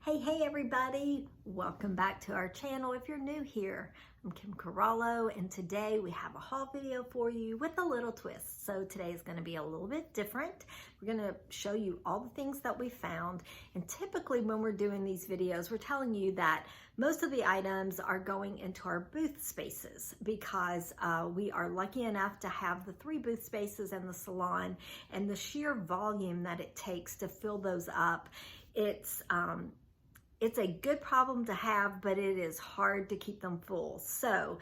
Hey everybody, welcome back to our channel. If you're new here, I'm Kim Corallo, and today we have a haul video for you with a little twist. So today is going to be a little bit different. We're going to show you all the things that we found, and typically when we're doing these videos, we're telling you that most of the items are going into our booth spaces because we are lucky enough to have the 3 booth spaces in the salon, and the sheer volume that it takes to fill those up, it's a good problem to have, but it is hard to keep them full. So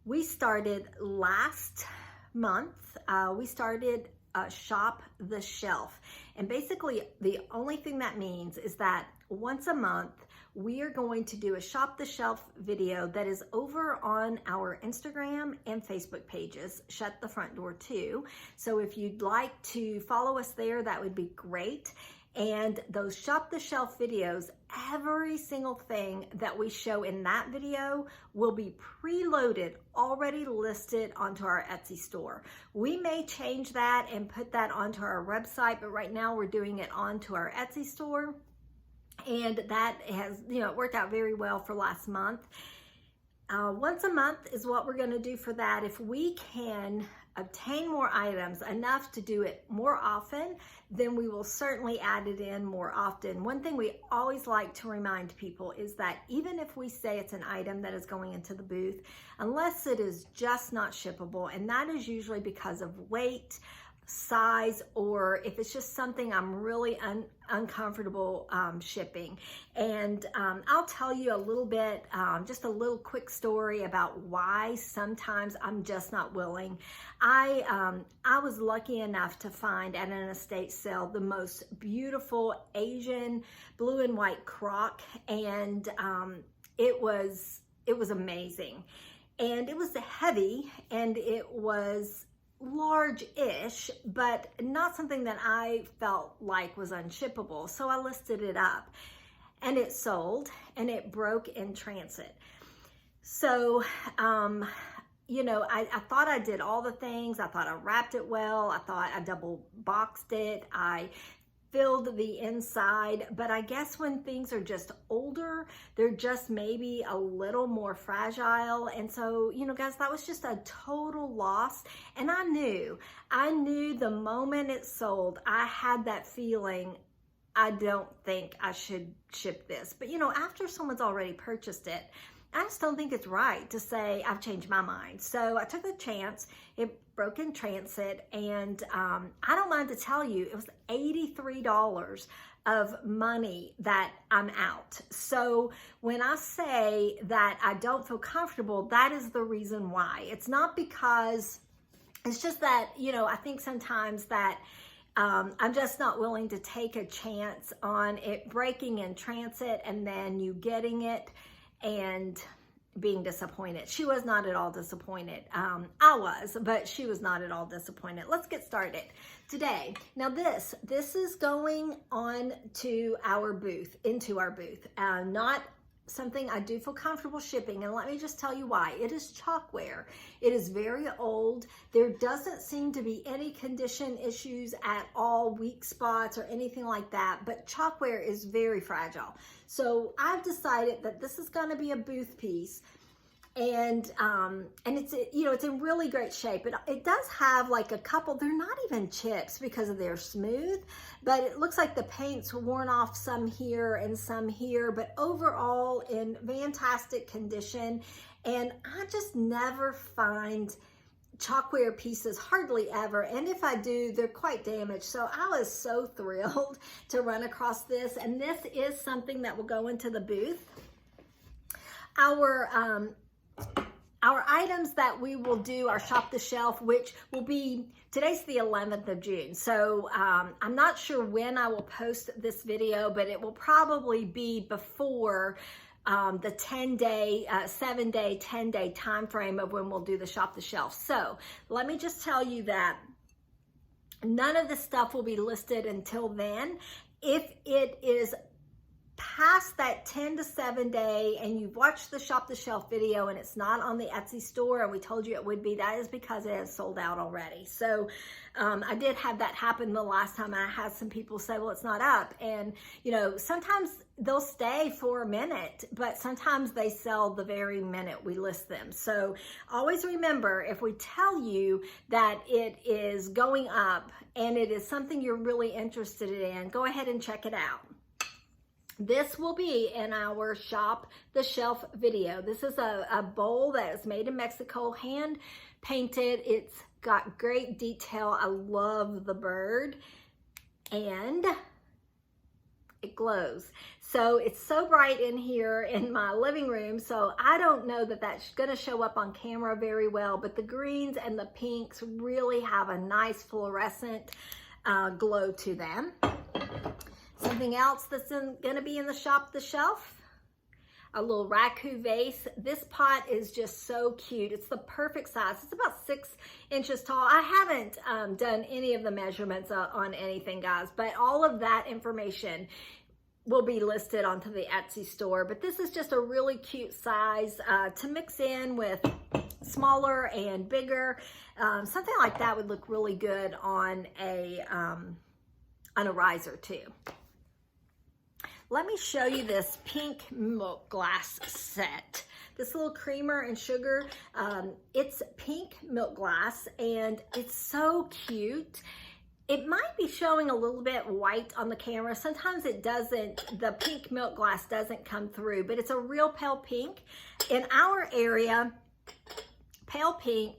we started last month, we started Shop the Shelf. And basically the only thing that means is that once a month, we are going to do a Shop the Shelf video that is over on our Instagram and Facebook pages, Shut the Front Door too. So if you'd like to follow us there, that would be great. And those Shop the Shelf videos, every single thing that we show in that video will be preloaded, already listed onto our Etsy store. We may change that and put that onto our website, but right now we're doing it onto our Etsy store. And that has, it worked out very well for last month. Once a month is what we're gonna do for that. If we can obtain more items, enough to do it more often, then we will certainly add it in more often. One thing we always like to remind people is that even if we say it's an item that is going into the booth, unless it is just not shippable, and that is usually because of weight, size, or if it's just something I'm really uncomfortable shipping. And I'll tell you a little bit, just a little quick story about why sometimes I'm just not willing. I was lucky enough to find at an estate sale the most beautiful Asian blue and white crock, and it was amazing. And it was heavy, and it was large-ish, but not something that I felt like was unshippable. So I listed it up, and it sold, and it broke in transit. So, I thought I did all the things. I thought I wrapped it well. I thought I double boxed it. I filled the inside, but I guess when things are just older, they're just maybe a little more fragile. And so, guys, that was just a total loss. And I knew the moment it sold, I had that feeling, I don't think I should ship this. But after someone's already purchased it, I just don't think it's right to say I've changed my mind. So I took the chance. It broke in transit, and I don't mind to tell you, it was $83 of money that I'm out. So when I say that I don't feel comfortable, that is the reason why. It's not because, it's just that, I think sometimes that I'm just not willing to take a chance on it breaking in transit and then you getting it and being disappointed. She was not at all disappointed. I was, but she was not at all disappointed. Let's get started today. Now this is going on to our booth, into our booth, not something I do feel comfortable shipping, and let me just tell you why. It is chalkware. It is very old. There doesn't seem to be any condition issues at all, weak spots or anything like that, but chalkware is very fragile. So I've decided that this is going to be a booth piece, and it's it's in really great shape. It does have like a couple, they're not even chips because they're smooth, but it looks like the paint's worn off some here and some here, but overall in fantastic condition. And I just never find chalkware pieces, hardly ever, and if I do, they're quite damaged. So I was so thrilled to run across this, and this is something that will go into the booth. Our items that we will do our Shop the Shelf, which will be, today's the 11th of June. So I'm not sure when I will post this video, but it will probably be before the 10-day, 7-day, 10-day time frame of when we'll do the Shop the Shelf. So let me just tell you that none of the stuff will be listed until then. If it is past that 10 to 7 day and you've watched the shop the shelf video and it's not on the Etsy store and we told you it would be, that is because it has sold out already. So I did have that happen the last time. I had some people say, well, it's not up. And, you know, sometimes they'll stay for a minute, but sometimes they sell the very minute we list them. So always remember, if we tell you that it is going up and it is something you're really interested in, go ahead and check it out. This will be in our shop the shelf video. This is a bowl that is made in Mexico, hand painted. It's got great detail. I love the bird and it glows. So it's so bright in here in my living room. So I don't know that that's gonna show up on camera very well, but the greens and the pinks really have a nice fluorescent glow to them. Something else that's gonna be in the shop the shelf, a little raku vase. This pot is just so cute. It's the perfect size. It's about 6 inches tall. I haven't done any of the measurements on anything, guys, but all of that information will be listed onto the Etsy store. But this is just a really cute size to mix in with smaller and bigger. Something like that would look really good on a riser too. Let me show you this pink milk glass set. This little creamer and sugar, it's pink milk glass and it's so cute. It might be showing a little bit white on the camera. Sometimes it doesn't, the pink milk glass doesn't come through, but it's a real pale pink. In our area, pale pink,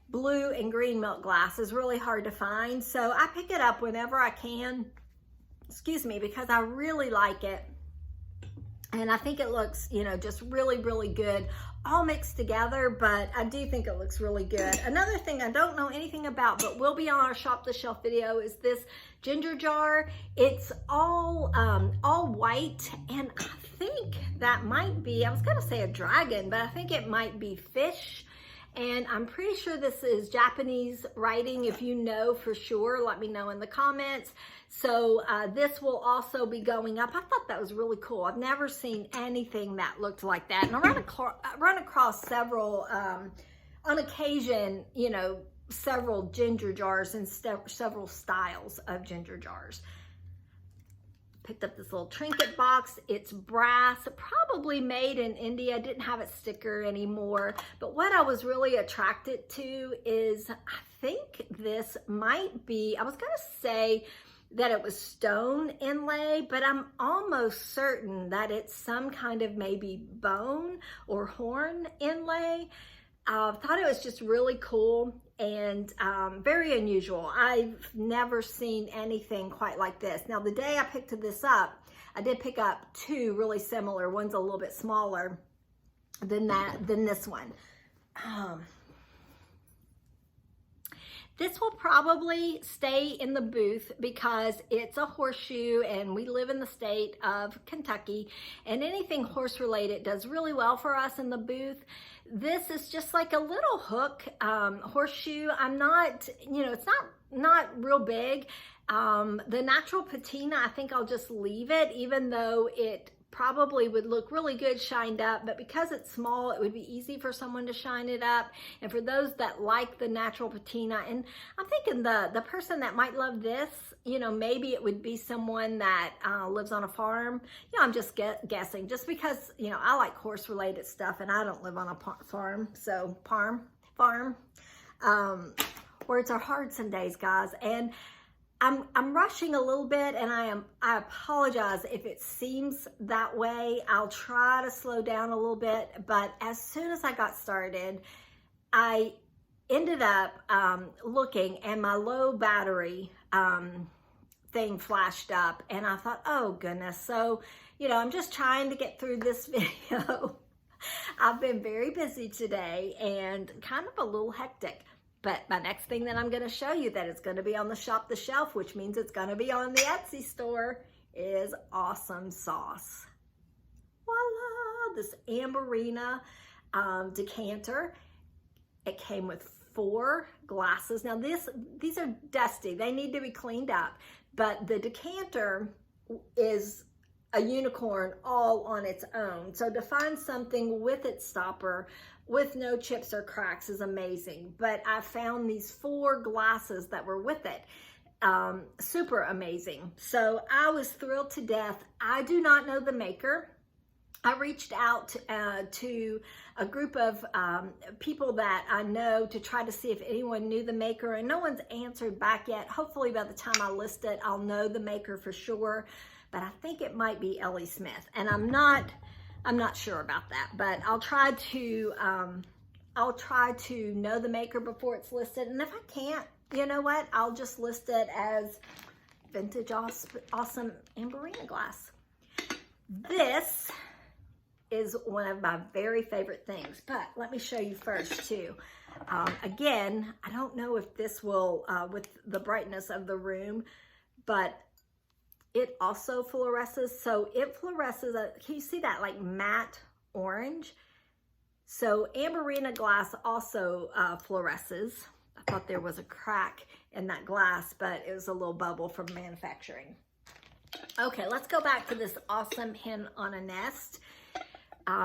blue and green milk glass is really hard to find. So I pick it up whenever I can, excuse me, because I really like it. And I think it looks, you know, just really, really good, all mixed together, but I do think it looks really good. Another thing I don't know anything about, but will be on our shop the shelf video, is this ginger jar. It's all white, and I think that might be, I was gonna say a dragon, but I think it might be fish. And I'm pretty sure this is Japanese writing. If you know for sure, let me know in the comments. So this will also be going up. I thought that was really cool. I've never seen anything that looked like that. And I run across several, on occasion, you know, several ginger jars and several styles of ginger jars. Picked up this little trinket box. It's brass, probably made in India. Didn't have its sticker anymore. But what I was really attracted to is, I think this might be, I was gonna say that it was stone inlay, but I'm almost certain that it's some kind of maybe bone or horn inlay. I thought it was just really cool and very unusual. I've never seen anything quite like this. Now, the day I picked this up, I did pick up 2 really similar. One's a little bit smaller than this one. This will probably stay in the booth because it's a horseshoe and we live in the state of Kentucky, and anything horse related does really well for us in the booth. This is just like a little hook horseshoe. I'm not, you know, it's not real big. The natural patina, I think I'll just leave it, even though it probably would look really good shined up, but because it's small, it would be easy for someone to shine it up. And for those that like the natural patina, and I'm thinking the person that might love this, you know, maybe it would be someone that lives on a farm. You know, I'm just guessing, just because, you know, I like horse related stuff and I don't live on a farm. So farm. Words are hard some days, guys. And I'm rushing a little bit, and I apologize if it seems that way. I'll try to slow down a little bit, but as soon as I got started, I ended up looking, and my low battery thing flashed up, and I thought, oh goodness. So, you know, I'm just trying to get through this video. I've been very busy today and kind of a little hectic. But my next thing that I'm going to show you that it's going to be on the shop the shelf, which means it's going to be on the Etsy store, is awesome sauce. Voila! This Amberina decanter. It came with 4 glasses. Now these are dusty. They need to be cleaned up. But the decanter is a unicorn all on its own. So to find something with its stopper with no chips or cracks is amazing. But I found these 4 glasses that were with it. Super amazing. So I was thrilled to death. I do not know the maker. I reached out to a group of people that I know to try to see if anyone knew the maker, and no one's answered back yet. Hopefully by the time I list it, I'll know the maker for sure, but I think it might be Ellie Smith, and I'm not sure about that, but I'll try to know the maker before it's listed, and if I can't, you know what, I'll just list it as Vintage Awesome Amberina glass. This is one of my very favorite things, but let me show you first too. Again, I don't know if this will, with the brightness of the room, but it also fluoresces. So it fluoresces, can you see that like matte orange? So Amberina glass also fluoresces. I thought there was a crack in that glass, but it was a little bubble from manufacturing. Okay, let's go back to this awesome hen on a nest.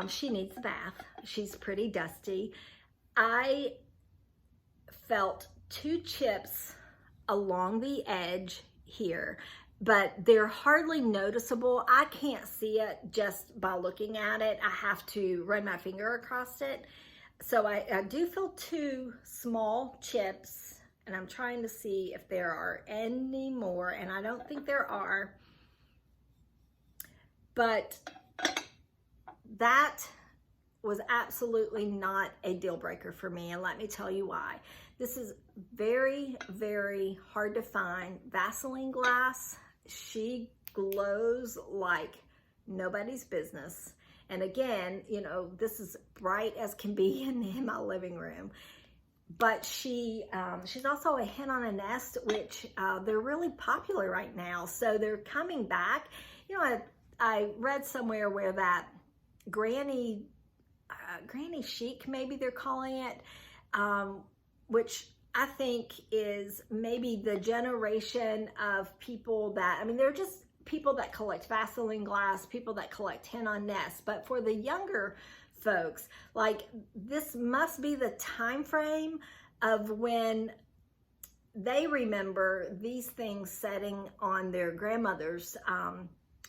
She needs a bath. She's pretty dusty. I felt 2 chips along the edge here, but they're hardly noticeable. I can't see it just by looking at it. I have to run my finger across it. So I do feel 2 small chips, and I'm trying to see if there are any more, and I don't think there are. But that was absolutely not a deal breaker for me, and let me tell you why. This is very, very hard to find Vaseline glass. She glows like nobody's business. And again, you know, this is bright as can be in my living room. But she's also a hen on a nest, which they're really popular right now. So they're coming back. You know, I read somewhere where that granny chic, maybe they're calling it, which I think is maybe the generation of people that, I mean, they're just people that collect Vaseline glass, people that collect hen on nest. But for the younger folks, like, this must be the time frame of when they remember these things setting on their grandmother's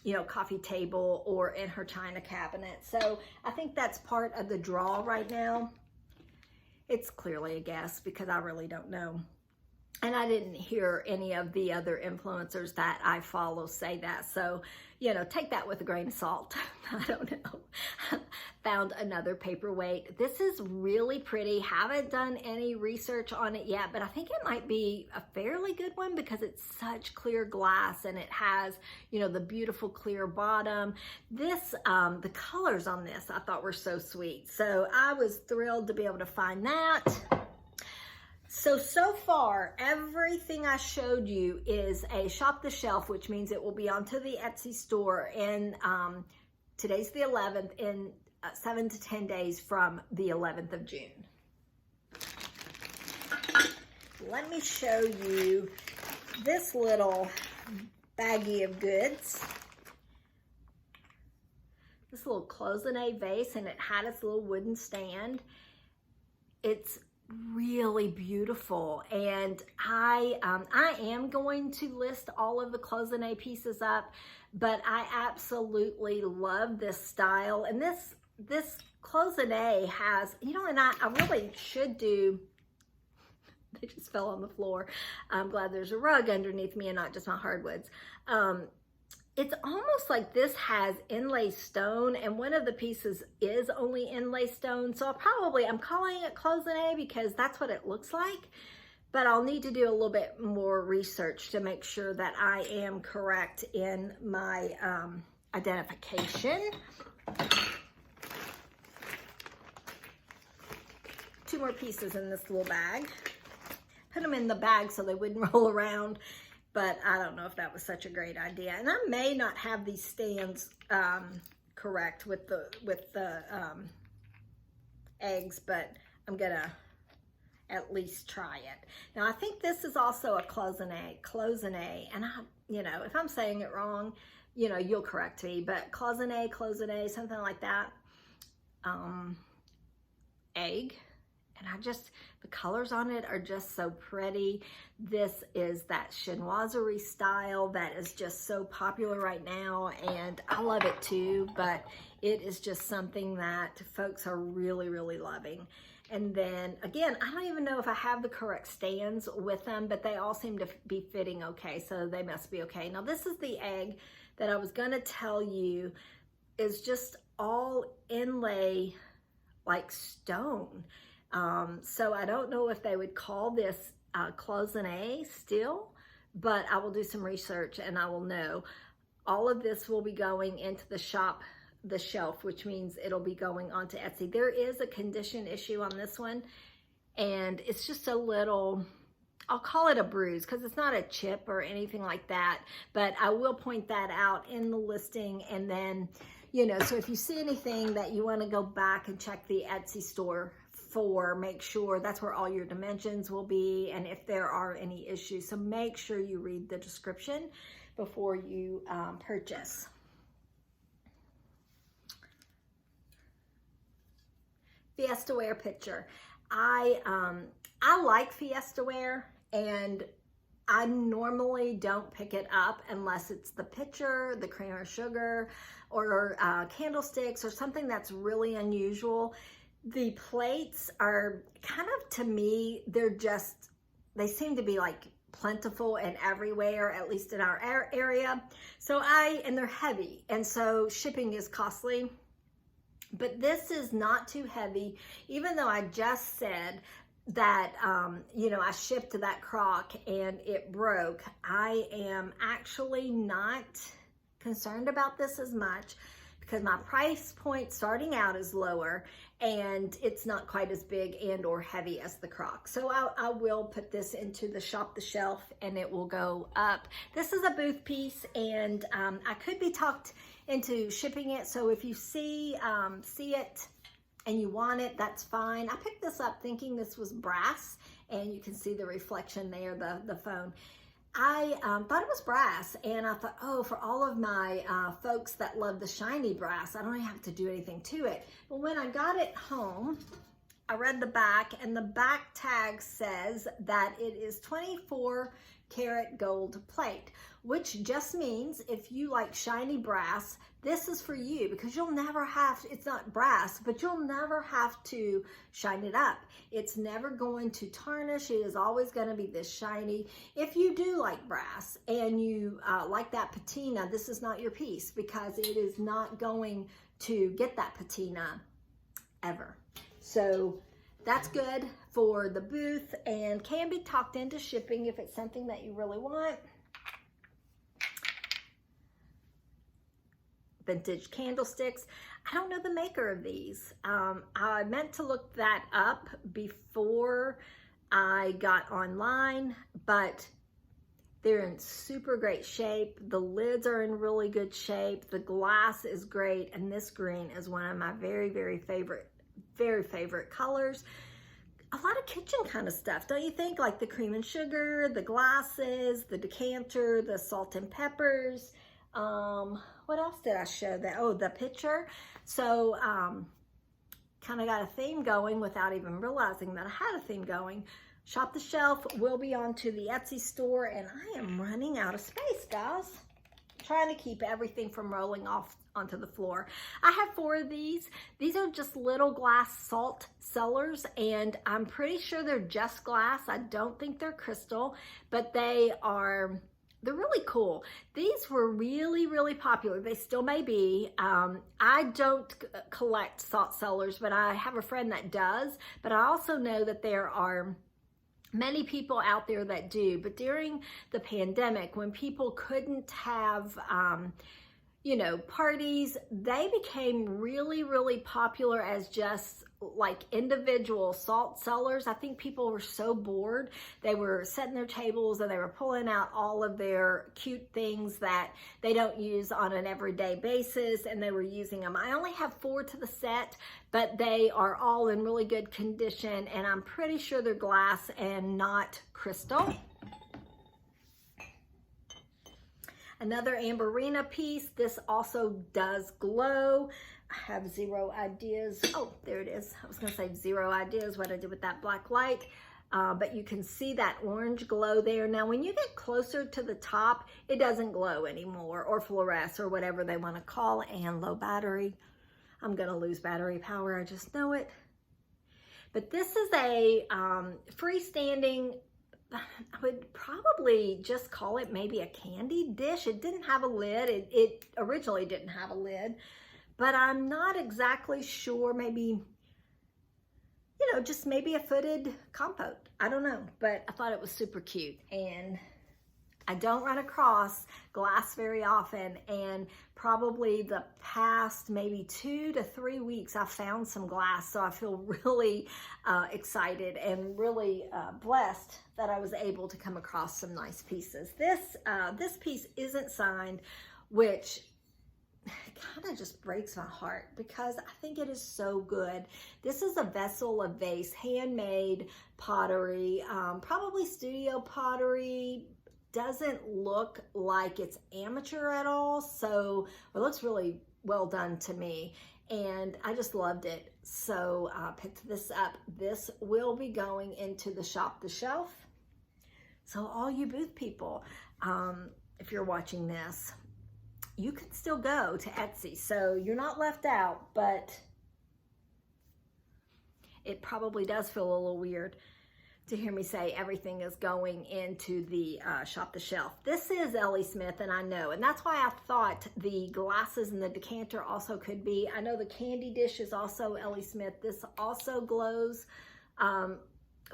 you know, coffee table or in her china cabinet. So I think that's part of the draw right now. It's clearly a guess because I really don't know. And I didn't hear any of the other influencers that I follow say that. So, you know, take that with a grain of salt. I don't know. Found another paperweight. This is really pretty. Haven't done any research on it yet, but I think it might be a fairly good one because it's such clear glass and it has, you know, the beautiful clear bottom. This, the colors on this I thought were so sweet. So I was thrilled to be able to find that. So far, everything I showed you is a shop the shelf, which means it will be onto the Etsy store in, today's the 11th, in 7 to 10 days from the 11th of June. Let me show you this little baggie of goods. This little cloisonné vase, and it had its little wooden stand. It's really beautiful, and I am going to list all of the cloisonné pieces up, but I absolutely love this style. And this cloisonné has, you know, and I really should do, they just fell on the floor. I'm glad there's a rug underneath me and not just my hardwoods. It's almost like this has inlay stone, and one of the pieces is only inlay stone. So I'm calling it cloisonné because that's what it looks like, but I'll need to do a little bit more research to make sure that I am correct in my identification. 2 more pieces in this little bag. Put them in the bag so they wouldn't roll around. But I don't know if that was such a great idea. And I may not have these stands correct with the eggs, but I'm gonna at least try it. Now I think this is also a cloisonné, and you know, if I'm saying it wrong, you know, you'll correct me, but cloisonné, something like that. Egg. And the colors on it are just so pretty. This is that chinoiserie style that is just so popular right now, and I love it too, but it is just something that folks are really, really loving. And then again, I don't even know if I have the correct stands with them, but they all seem to be fitting okay, so they must be okay. Now this is the egg that I was gonna tell you is just all inlay like stone. So I don't know if they would call this cloisonné still, but I will do some research and I will know. All of this will be going into the shelf, which means it'll be going onto Etsy. There is a condition issue on this one, and it's just a little, I'll call it a bruise because it's not a chip or anything like that, but I will point that out in the listing. And then, you know, so if you see anything that you want to go back and check the Etsy store for, make sure that's where all your dimensions will be, and if there are any issues. So make sure you read the description before you purchase. Fiesta ware picture. I like Fiesta ware, and I normally don't pick it up unless it's the pitcher, the cream or sugar, or candlesticks, or something that's really unusual. The plates are kind of, to me, they seem to be like plentiful and everywhere, at least in our area. So and they're heavy, and so shipping is costly. But this is not too heavy, even though I just said that, you know, I shipped to that crock and it broke. I am actually not concerned about this as much because my price point starting out is lower, and it's not quite as big and or heavy as the crock. So I will put this into the shop the shelf and it will go up. This is a booth piece, and I could be talked into shipping it. So if you see it and you want it, that's fine. I picked this up thinking this was brass, and you can see the reflection there, the phone. I thought it was brass, and I thought, oh, for all of my folks that love the shiny brass, I don't even have to do anything to it. But when I got it home, I read the back, and the back tag says that it is 24 karat gold plate, which just means if you like shiny brass, this is for you, because you'll never have, it's not brass, but you'll never have to shine it up. It's never going to tarnish. It is always going to be this shiny. If you do like brass and you like that patina, this is not your piece, because it is not going to get that patina ever. So that's good for the booth and can be talked into shipping if it's something that you really want. Vintage candlesticks. I don't know the maker of these. I meant to look that up before I got online, but they're in super great shape. The lids are in really good shape. The glass is great, and this green is one of my very, very favorite colors. A lot of kitchen kind of stuff, don't you think? Like the cream and sugar, the glasses, the decanter, the salt and peppers. What else did I show that? Oh, the pitcher. So kind of got a theme going without even realizing that I had a theme going. Shop the Shelf will be onto the Etsy store, and I am running out of space, guys. Trying to keep everything from rolling off onto the floor. I have 4 of these. These are just little glass salt cellars, and I'm pretty sure they're just glass. I don't think they're crystal, but they're really cool. These were really popular. They still may be. I don't collect salt cellars, but I have a friend that does. But I also know that there are many people out there that do. But during the pandemic, when people couldn't have parties, they became really popular as just like individual salt cellars. I think people were so bored. They were setting their tables and they were pulling out all of their cute things that they don't use on an everyday basis, and they were using them. I only have 4 to the set, but they are all in really good condition, and I'm pretty sure they're glass and not crystal. Another Amberina piece. This also does glow. I have zero ideas. Oh, there it is. I was going to say zero ideas what I did with that black light. But you can see that orange glow there. Now, when you get closer to the top, it doesn't glow anymore, or fluoresce, or whatever they want to call it. And low battery. I'm going to lose battery power. I just know it. But this is a freestanding, I would probably just call it maybe a candy dish. It didn't have a lid. It originally didn't have a lid. But I'm not exactly sure. Maybe, you know, just maybe a footed compote. I don't know, but I thought it was super cute. And I don't run across glass very often, and probably the past maybe 2 to 3 weeks I've found some glass, so I feel really excited and really blessed that I was able to come across some nice pieces. This piece isn't signed, which kind of just breaks my heart because I think it is so good. This is a vessel, a vase, handmade pottery, probably studio pottery. Doesn't look like it's amateur at all, so it looks really well done to me, and I just loved it. So I picked this up. This will be going into the shop the shelf. So all you booth people, if you're watching this, you can still go to Etsy, so you're not left out, but it probably does feel a little weird to hear me say everything is going into the shop the shelf. This is Ellie Smith, and I know, and that's why I thought the glasses and the decanter also could be. I know the candy dish is also Ellie Smith. This also glows,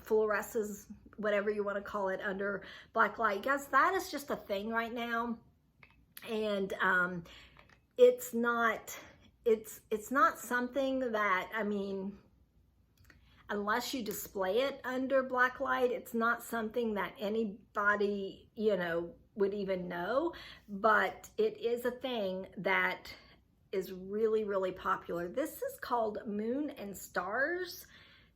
fluoresces, whatever you want to call it, under black light. Guys, that is just a thing right now, and it's not something that, I mean, unless you display it under black light, it's not something that anybody, you know, would even know, but it is a thing that is really, really popular. This is called Moon and Stars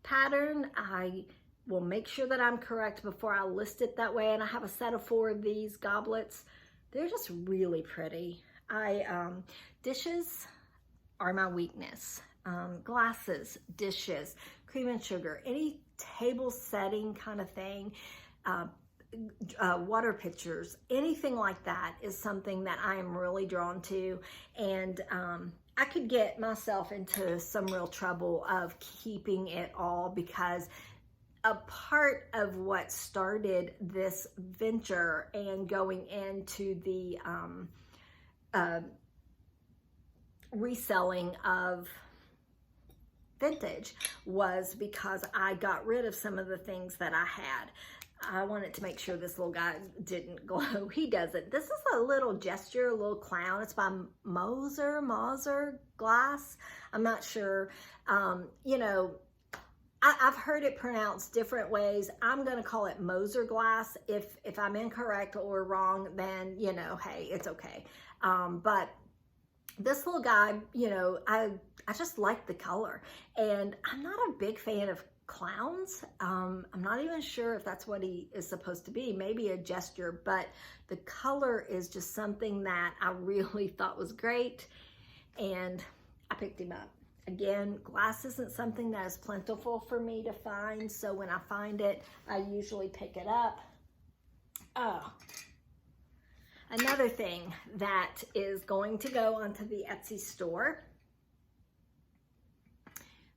pattern. I will make sure that I'm correct before I list it that way, and I have a set of 4 of these goblets. They're just really pretty. Dishes are my weakness. Glasses, dishes, cream and sugar, any table setting kind of thing, water pitchers, anything like that is something that I am really drawn to. And I could get myself into some real trouble of keeping it all, because a part of what started this venture and going into the reselling of vintage was because I got rid of some of the things that I had. I wanted to make sure this little guy didn't glow. He doesn't. This is a little gesture, a little clown. It's by Moser glass. I'm not sure. You know, I've heard it pronounced different ways. I'm going to call it Moser glass. If I'm incorrect or wrong, then, you know, hey, it's okay. But this little guy, you know, I just like the color, and I'm not a big fan of clowns. I'm not even sure if that's what he is supposed to be, maybe a gesture, but the color is just something that I really thought was great, and I picked him up. Again, glass isn't something that is plentiful for me to find, so when I find it, I usually pick it up. Oh. Another thing that is going to go onto the Etsy store.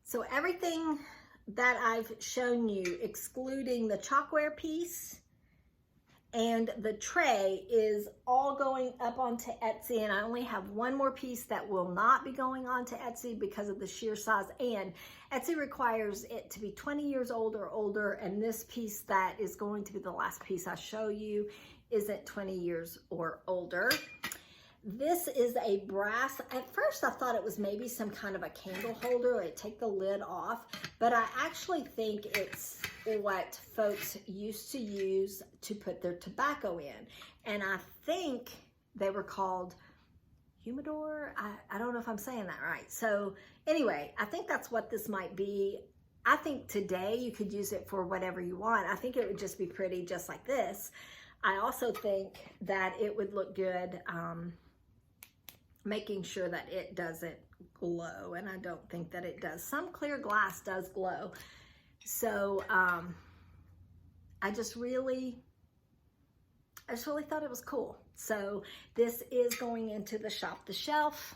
So everything that I've shown you, excluding the chalkware piece and the tray, is all going up onto Etsy, and I only have one more piece that will not be going onto Etsy because of the sheer size, and Etsy requires it to be 20 years old or older, and this piece that is going to be the last piece I show you isn't 20 years or older. This is a brass. At first I thought it was maybe some kind of a candle holder, like take the lid off, but I actually think it's what folks used to use to put their tobacco in. And I think they were called humidor. I don't know if I'm saying that right. So anyway, I think that's what this might be. I think today you could use it for whatever you want. I think it would just be pretty just like this. I also think that it would look good making sure that it doesn't glow, and I don't think that it does. Some clear glass does glow. So I just really thought it was cool. So this is going into the shop the shelf.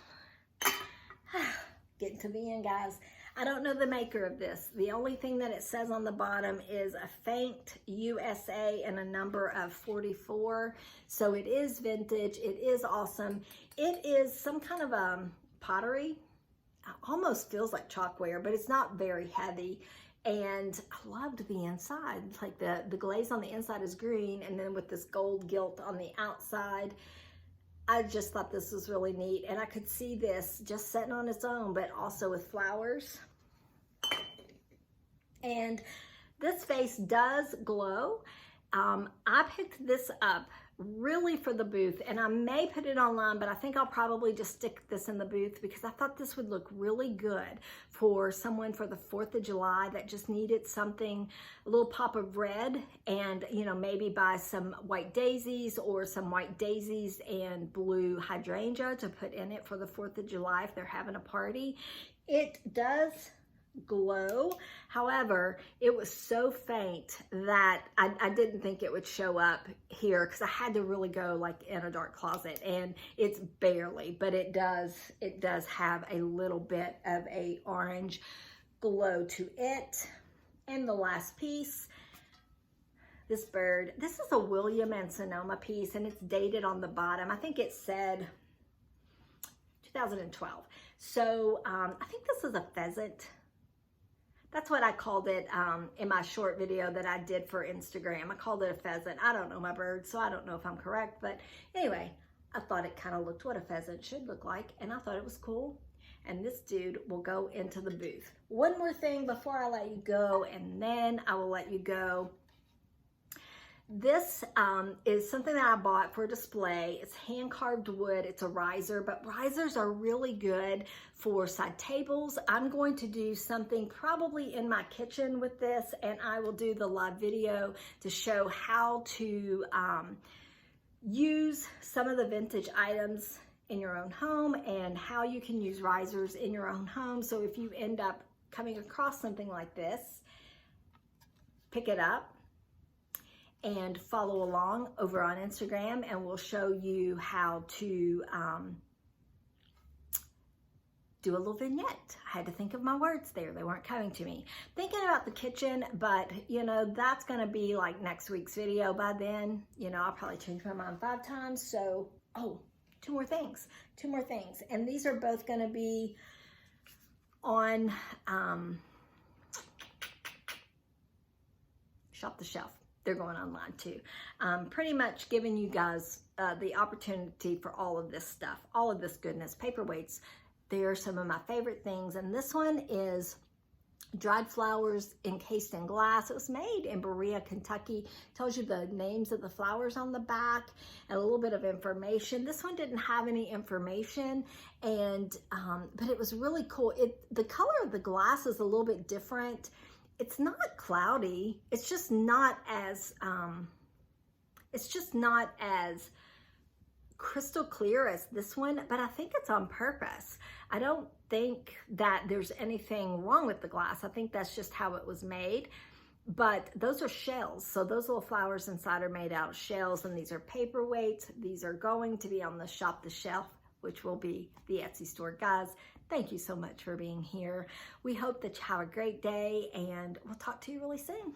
Getting to the end, guys. I don't know the maker of this. The only thing that it says on the bottom is a faint USA and a number of 44. So it is vintage. It is awesome. It is some kind of pottery. Almost feels like chalkware, but it's not very heavy. And I loved the inside. Like the glaze on the inside is green, and then with this gold gilt on the outside. I just thought this was really neat, and I could see this just sitting on its own, but also with flowers. And this vase does glow. I picked this up really for the booth, and I may put it online, but I think I'll probably just stick this in the booth because I thought this would look really good for someone for the 4th of July that just needed something, a little pop of red, and you know, maybe buy some white daisies or some white daisies and blue hydrangea to put in it for the 4th of July if they're having a party. It does glow. However, it was so faint that I didn't think it would show up here because I had to really go like in a dark closet, and it's barely, but it does have a little bit of a orange glow to it. And the last piece, this bird, this is a William and Sonoma piece, and it's dated on the bottom. I think it said 2012. So I think this is a pheasant. That's what I called it in my short video that I did for Instagram. I called it a pheasant. I don't know my bird, so I don't know if I'm correct. But anyway, I thought it kind of looked what a pheasant should look like, and I thought it was cool. And this dude will go into the booth. One more thing before I let you go, and then I will let you go. This is something that I bought for display. It's hand-carved wood. It's a riser, but risers are really good for side tables. I'm going to do something probably in my kitchen with this, and I will do the live video to show how to use some of the vintage items in your own home and how you can use risers in your own home. So if you end up coming across something like this, pick it up and follow along over on Instagram, and we'll show you how to do a little vignette. I had to think of my words there. They weren't coming to me. Thinking about the kitchen, but you know, that's gonna be like next week's video. By then, you know, I'll probably change my mind 5 times. So, oh, two more things. And these are both gonna be on Shop the Shelf. They're going online too. Pretty much giving you guys the opportunity for all of this stuff, all of this goodness. Paperweights, they are some of my favorite things. And this one is dried flowers encased in glass. It was made in Berea, Kentucky. Tells you the names of the flowers on the back and a little bit of information. This one didn't have any information, and but it was really cool. The color of the glass is a little bit different. It's not cloudy. It's just not as crystal clear as this one, but I think it's on purpose. I don't think that there's anything wrong with the glass. I think that's just how it was made. But those are shells. So those little flowers inside are made out of shells, and these are paperweights. These are going to be on the Shop the Shelf, which will be the Etsy store. Guys, thank you so much for being here. We hope that you have a great day, and we'll talk to you really soon.